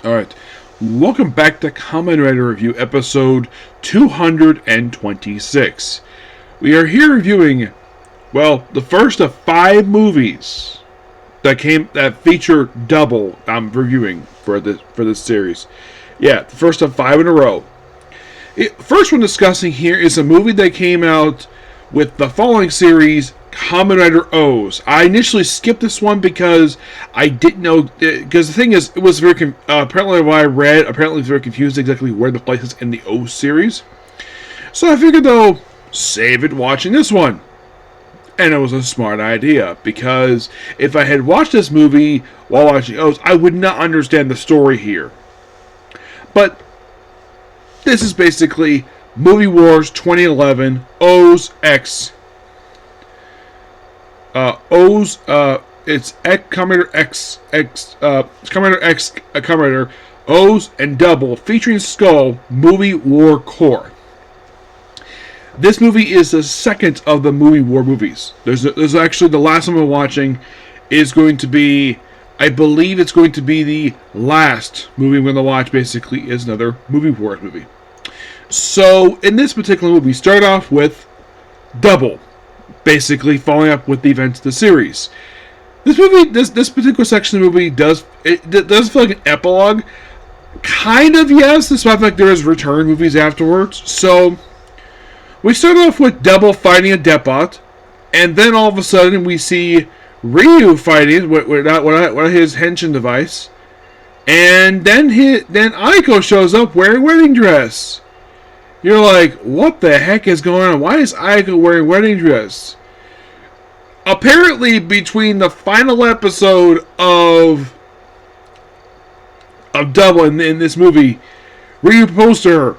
Alright, welcome back to Kamen Rider Review, episode 226. We are here reviewing, well, the first of 5 movies that feature double I'm reviewing for this series. Yeah, the first of 5 in a row. First one discussing here is a movie that came out with the following series, Kamen Rider O's. I initially skipped this one because I didn't know, because the thing is, it was very, apparently what I read, apparently it's very confused exactly where the place is in the O's series. So I figured though, save it watching this one. And it was a smart idea, because if I had watched this movie while watching O's, I would not understand the story here. But this is basically Movie Wars 2011 O's X. It's Kamen Rider X, Kamen Rider O's and Double featuring Skull Movie War Core. This movie is the second of the Movie War movies. There's actually the last one we're watching is going to be, I believe it's going to be the last movie we're going to watch. Basically, is another Movie Wars movie. So in this particular movie, we start off with Double, basically following up with the events of the series. This movie, this particular section of the movie does feel like an epilogue. Kind of, yes, despite the fact there is return movies afterwards. So we start off with Double fighting a Depot, and then all of a sudden we see Ryu fighting with his henshin device, and then Aiko shows up wearing wedding dress. You're like, what the heck is going on? Why is Aiko wearing wedding dress? Apparently, between the final episode of Double in this movie, Ryu proposed to her,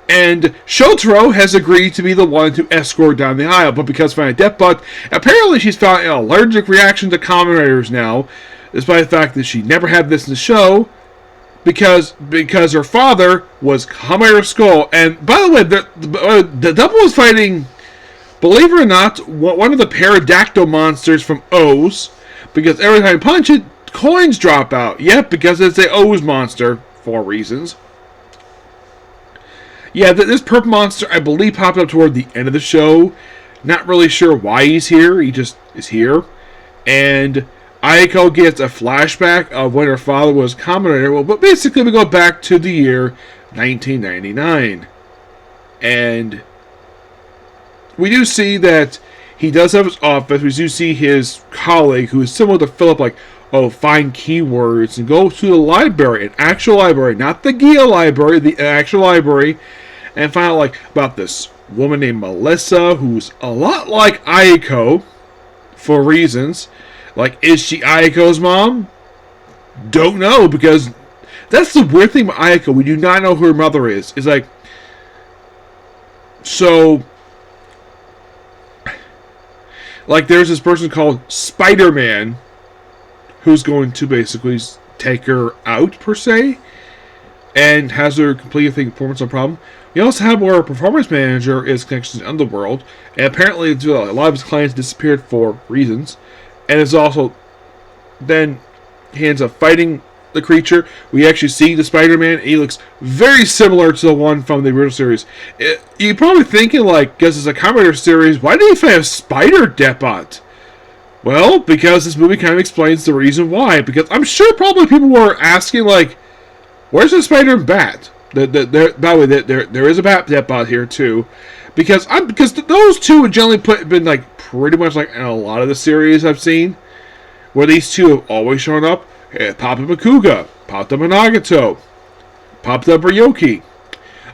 and Shotaro has agreed to be the one to escort down the aisle. But because of Depot, apparently she's found an allergic reaction to Kamen Riders now, despite the fact that she never had this in the show. Because her father was Kamen Rider Skull. And by the way, the Double was fighting, believe it or not, one of the pterodactyl monsters from O's. Because every time you punch it, coins drop out. Yep, because it's a O's monster, for reasons. Yeah, this purple monster, I believe, popped up toward the end of the show. Not really sure why he's here. He just is here. And Aiko gets a flashback of when her father was Kamen Rider. Well, but basically we go back to the year 1999. And we do see that he does have his office. We do see his colleague, who is similar to Philip, like, find keywords and go to the library, an actual library, not the Gia library, the actual library, and find out, like, about this woman named Melissa, who's a lot like Aiko, for reasons. Like, is she Aiko's mom? Don't know, because that's the weird thing about Aiko. We do not know who her mother is. It's like, so, like, there's this person called Spider-Man who's going to basically take her out, per se, and has her complete performance no problem. We also have where a performance manager is connected to the underworld, and apparently a lot of his clients disappeared for reasons. And it's also, then he ends up fighting the creature. We actually see the Spider-Man. He looks very similar to the one from the original series. You're probably thinking, like, because it's a Kamen Rider series, why do you fight a Spider Depot? Well, because this movie kind of explains the reason why. Because I'm sure probably people were asking, like, where's the Spider and Bat? By the way, there is a Bat Depot here, too. Because those two have generally been, like, pretty much like in a lot of the series I've seen, where these two have always shown up. It popped up Makuga, popped up Nagato, popped up Ryoki.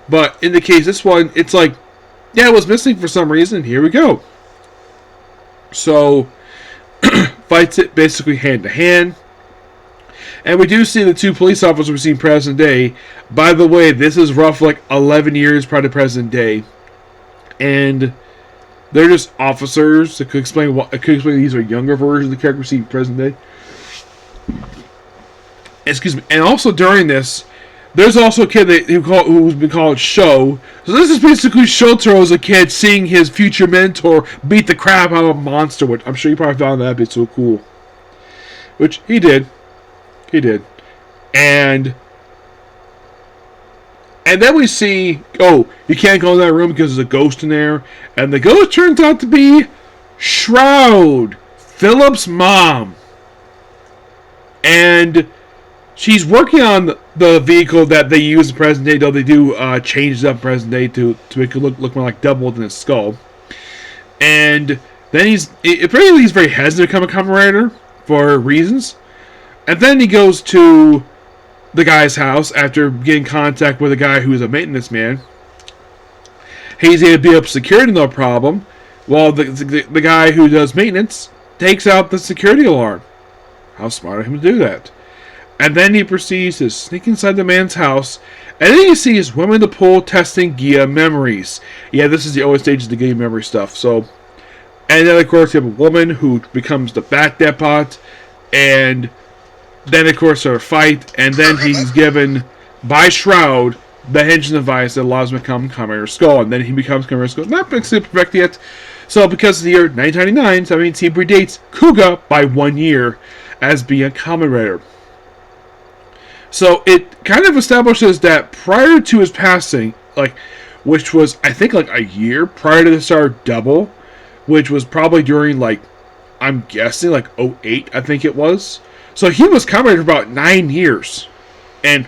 But in the case of this one, it's like, yeah, it was missing for some reason. Here we go. So, fights it basically hand to hand. And we do see the two police officers we've seen present day. By the way, this is roughly like 11 years prior to present day. And they're just officers. It could explain these are younger versions of the characters we see present day. Excuse me. And also during this, there's also a kid who's been called Sho. So this is basically Shotaro as a kid seeing his future mentor beat the crap out of a monster, which I'm sure you probably found that bit so cool. Which he did. He did. And And then we see, oh, you can't go in that room because there's a ghost in there. And the ghost turns out to be Shroud, Philip's mom. And she's working on the vehicle that they use in present day, though they do change it up in present day to make it look more like double than his skull. And then apparently he's very hesitant to become a Kamen Rider for reasons. And then he goes to the guy's house after getting contact with a guy who's a maintenance man. He's able to beat up security, no problem, while the guy who does maintenance takes out the security alarm. How smart of him to do that. And then he proceeds to sneak inside the man's house, and then you see his woman in the pool testing Gia memories. Yeah, this is the early stages of the Gia memory stuff. So, and then of course you have a woman who becomes the Bat Depot, and then of course there's a fight, and then he's given by Shroud the hinging device that allows him to become Kamen Rider Skull, and then he becomes Kamen Rider Skull. Not perfect yet. So because of the year 1999, so that means he predates Kuga by 1 year as being a Kamen Rider. So it kind of establishes that prior to his passing, which was I think like a year prior to the Star Double, which was probably during I'm guessing '08, I think it was. So he was Kamen Rider for about 9 years, and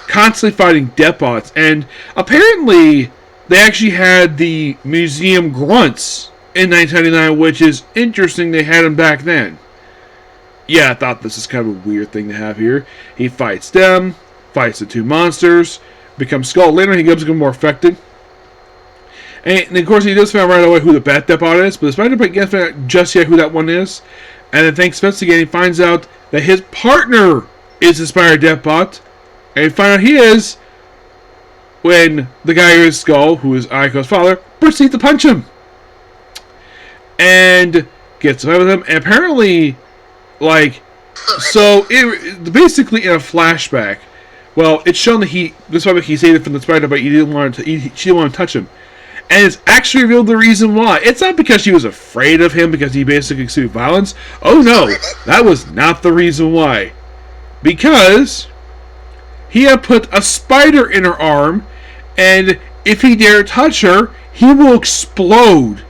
constantly fighting Deathbots. And apparently they actually had the Museum Grunts in 1999, which is interesting. They had them back then. Yeah, I thought this is kind of a weird thing to have here. He fights them, fights the two monsters, becomes Skull. Later he becomes more effective. And of course he does find out right away who the Bat Depot is, but the Spider Depot can't find out just yet who that one is. And then thanks to investigating, he finds out that his partner is the Spider Depot. And we find out he is when the guy who is Skull, who is Aiko's father, proceeds to punch him. And gets away with him. And apparently, basically in a flashback, well, it's shown that this why he saved it from the Spider, but she didn't want to touch him. And it's actually revealed the reason why. It's not because she was afraid of him, because he basically exuded violence. Oh no, that was not the reason why. Because he had put a spider in her arm, and if he dare touch her, he will explode.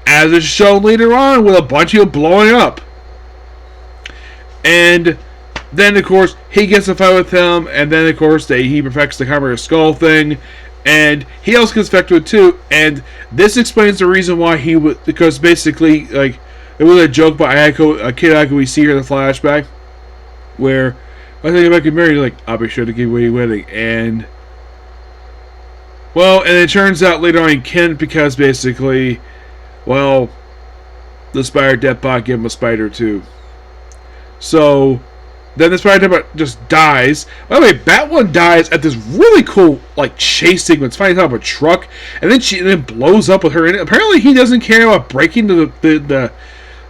As is shown later on with a bunch of people blowing up. And then, of course, he gets a fight with him, and then, of course, he perfects the Kamen Rider Skull thing, and he also gets affected with it too, and this explains the reason why he would, because basically, it was a joke by Ayako, a kid Ayako we see here in the flashback, where, I think if I get married, I'll be sure to give away your wedding, and, well, and it turns out later on he can't, because basically, well, the Spider Depot gave him a spider too. So, then the Spider Depot just dies. By the way, Bat1 dies at this really cool, chase sequence, fighting on top of a truck, and then she blows up with her in it. Apparently, he doesn't care about breaking the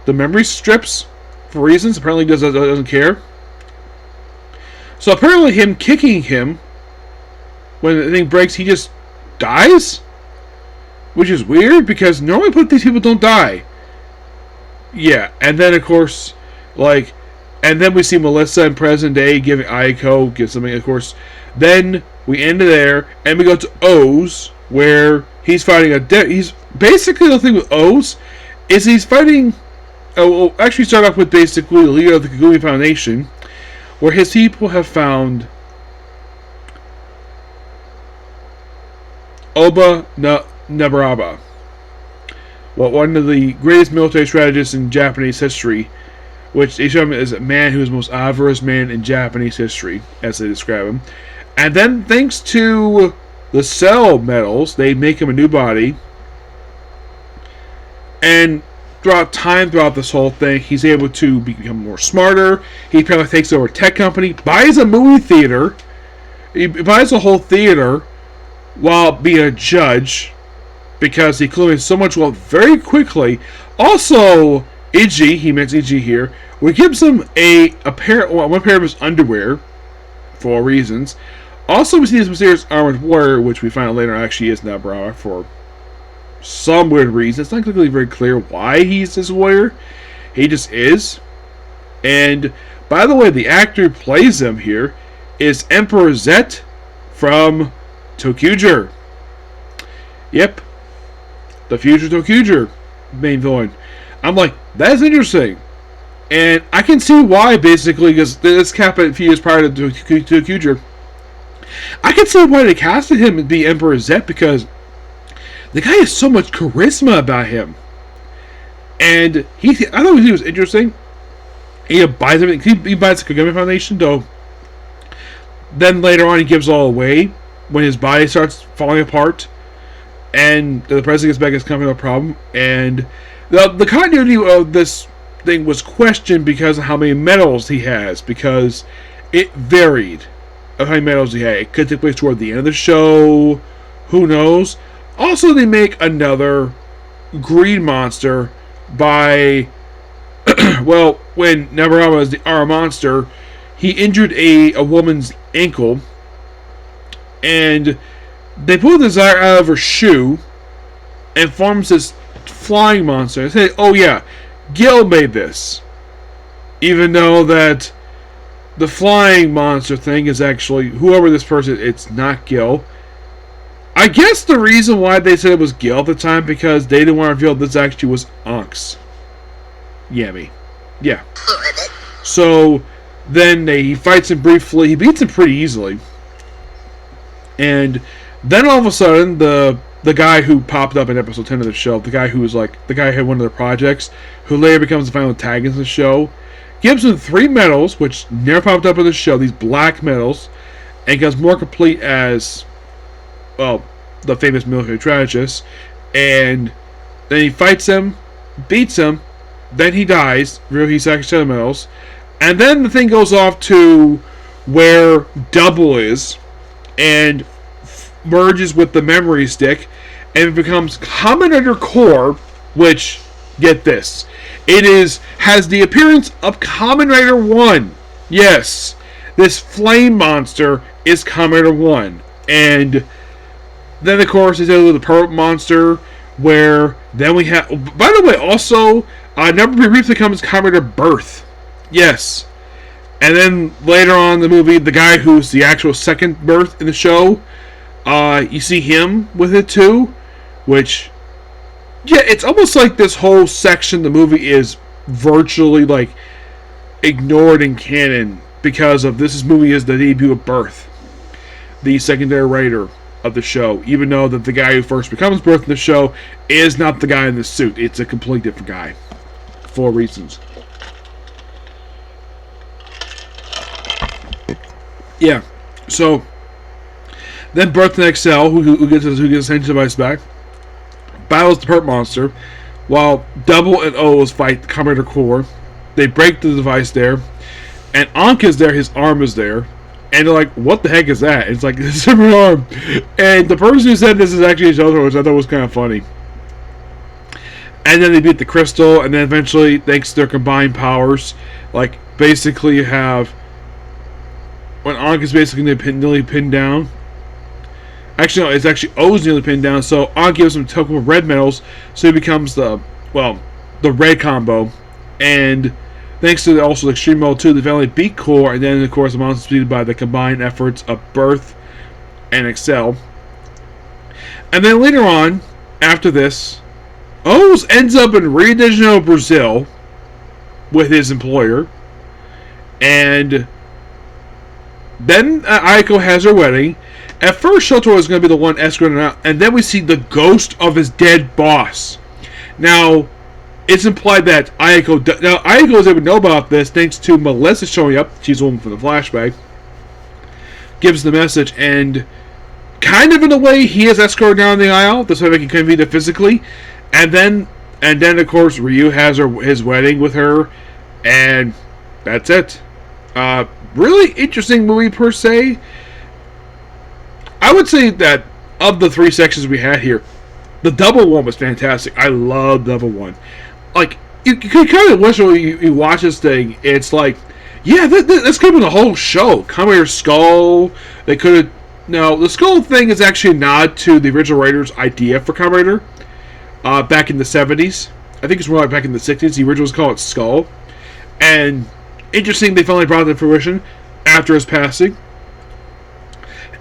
memory strips for reasons. Apparently, he doesn't care. So, apparently, him kicking him, when the thing breaks, he just dies? Which is weird, because normally these people don't die. Yeah, and then, of course, and then we see Melissa in present day giving Aiko something, of course. Then we end there, and we go to O's, where he's fighting he's basically the thing with O's is he's fighting. We'll actually start off with basically the leader of the Kagumi Foundation, where his people have found Oba Nabaraba, one of the greatest military strategists in Japanese history. Which they show him as a man who is the most avarice man in Japanese history, as they describe him. And then, thanks to the cell metals, they make him a new body. And throughout this whole thing, he's able to become more smarter. He apparently takes over a tech company, buys a movie theater. He buys a whole theater while being a judge, because he accumulated so much wealth very quickly. Also, Iggy, he mentions Iggy here, we gives him one pair of his underwear, for reasons. Also, we see this mysterious armored warrior, which we find out later actually is Nabaraba for some weird reason. It's not really very clear why he's this warrior. He just is. And, by the way, the actor who plays him here is Emperor Zet from Tokuger. Yep. The future Tokuger main villain. I'm like, that's interesting. And I can see why, basically, because this happened a few years prior to Tokuger. I can see why they casted him to be Emperor Zet, because the guy has so much charisma about him. And I thought he was interesting. He buys everything. He buys the Kagami Foundation, though. Then later on, he gives all away when his body starts falling apart, and the president gets back, is coming no problem. And the continuity of this thing was questioned because of how many medals he has, because it varied of how many medals he had. It could take place toward the end of the show. Who knows? Also, they make another green monster by well, when Nabarama was our monster, he injured a woman's ankle, and they pull the desire out of her shoe and forms this flying monster. They say, oh yeah, Gil made this, even though that the flying monster thing is actually whoever this person. It's not Gil. I guess the reason why they said it was Gil at the time, because they didn't want to reveal this actually was Ank's Yami. Yeah. So then he fights him briefly. He beats him pretty easily. And then all of a sudden, the guy who popped up in episode 10 of the show, the guy who was like, the guy who had one of their projects, who later becomes the final antagonist of the show, gives him 3 medals, which never popped up in the show, these black medals, and becomes more complete as, well, the famous military strategist. And then he fights him, beats him, then he dies, he sacks 7 medals, and then the thing goes off to where Double is, and merges with the memory stick, and it becomes Kamen Rider Core, which, get this, has the appearance of Kamen Rider 1. Yes, this flame monster is Kamen Rider 1. And then, of course, they do the Pearl Monster, where then we have, by the way, also, number briefly comes Kamen Rider Birth. Yes. And then later on in the movie, the guy who's the actual second birth in the show, you see him with it too, which, yeah, it's almost like this whole section of the movie is virtually like ignored in canon, because of this movie is the debut of Birth, the secondary writer of the show, even though that the guy who first becomes Birth in the show is not the guy in the suit. It's a completely different guy, for reasons. Yeah, so then Birth and Excel, who gets his attention device back, battles the Perp Monster, while Double and O's fight the Kamen Rider Core. They break the device there, and Ankh is there, his arm is there, and they're like, what the heck is that? And it's like, it's a different arm. And the person who said this is actually Jojo, which I thought was kind of funny. And then they beat the Crystal, and then eventually, thanks to their combined powers, like, basically you have, when Ankh is basically nearly pinned down. Actually, no, it's actually O's nearly pinned down, so Ankh gives him a token of red medals, so he becomes the red combo. And thanks to also the Extreme Mode 2, they finally beat Core, and then, of course, the monster is defeated by the combined efforts of Birth and Excel. And then later on, after this, O's ends up in Rio de Janeiro, Brazil, with his employer, and then Aiko has her wedding. At first, Shoto is going to be the one escorting her out, and then we see the ghost of his dead boss. Now, it's implied that Aiko is able to know about this thanks to Melissa showing up. She's the woman from the flashback. Gives the message, and kind of in a way, he is escorted down the aisle. This way, they can convene it physically. And then, of course, Ryu has his wedding with her, and that's it. Really interesting movie per se. I would say that of the 3 sections we had here, the Double one was fantastic. I love Double one. Like, you kind of wish when you watch this thing, it's like, yeah, this could have been the whole show. Kamen Rider Skull. They could have. No, the Skull thing is actually a nod to the original writer's idea for Kamen Rider back in the 70s. I think it's more like back in the 60s. The original was called Skull. And interesting, they finally brought it to fruition after his passing.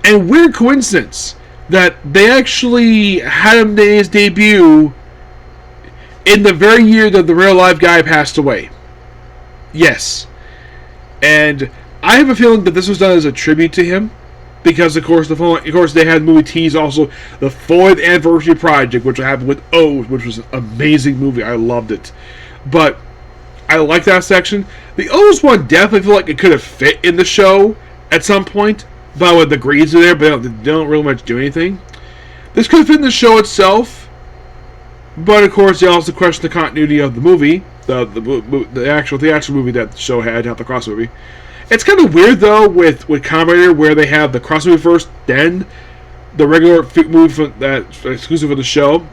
And weird coincidence, that they actually had him in his debut in the very year that the real life guy passed away. Yes. And I have a feeling that this was done as a tribute to him, because of course they had movie tease also the 4th anniversary project, which happened with O's, which was an amazing movie. I loved it. But I like that section. The O's one definitely feel like it could have fit in the show at some point, but when the greens are there, but they don't really much do anything. This could fit in the show itself, but of course they also question the continuity of the movie, the actual movie that the show had, not the cross movie. It's kind of weird though with Kamen where they have the cross movie first, then the regular movie that's exclusive for the show.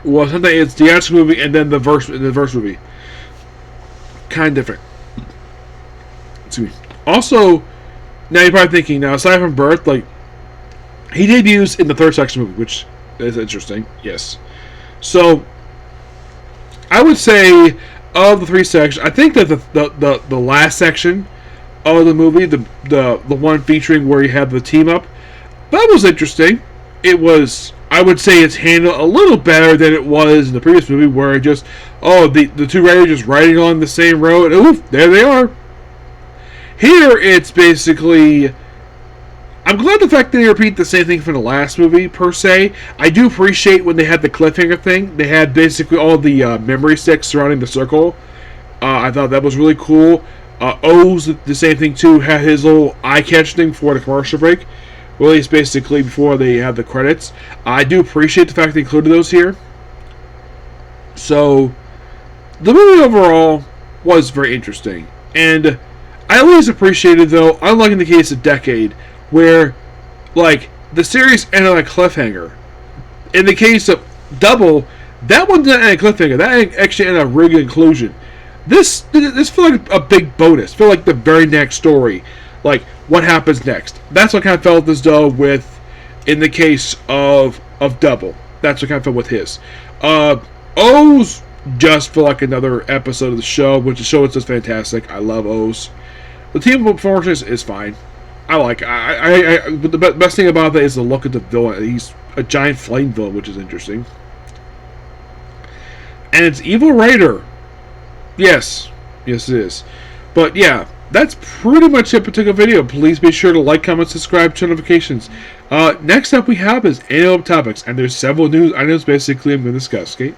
Well, sometimes it's the actual movie and then the verse movie. Kind of different. Excuse me. Also, now you're probably thinking, now aside from Birth, like, he debuts in the 3rd section movie, which is interesting. Yes. So, I would say of the 3 sections, I think that the last section of the movie, the one featuring where you have the team up, that was interesting. It was, I would say, it's handled a little better than it was in the previous movie, where it just, the two riders just riding on the same road, and oof, there they are. Here, it's basically, I'm glad the fact that they repeat the same thing from the last movie, per se. I do appreciate when they had the cliffhanger thing. They had basically all the memory sticks surrounding the circle. I thought that was really cool. O's, the same thing too, had his little eye-catch thing for the commercial break. Released basically before they have the credits. I do appreciate the fact they included those here. So, the movie overall was very interesting. And I always appreciated, though, unlike in the case of Decade, where, like, the series ended on a cliffhanger. In the case of Double, that one didn't end on a cliffhanger. That actually ended on a really good conclusion. This felt like a big bonus. Felt like the very next story. Like, what happens next? That's what kind of felt as though with, in the case of Double. That's what kind of felt with his. O's just feel like another episode of the show, which the show is just fantastic. I love O's. The team performance is fine. I like. But the best thing about that is the look of the villain. He's a giant flame villain, which is interesting. And it's Evil Rider. Yes, it is. But yeah, that's pretty much it for particular video. Please be sure to like, comment, subscribe, turn notifications. Next up we have is annual topics, and there's several news items basically I'm going to discuss. Okay,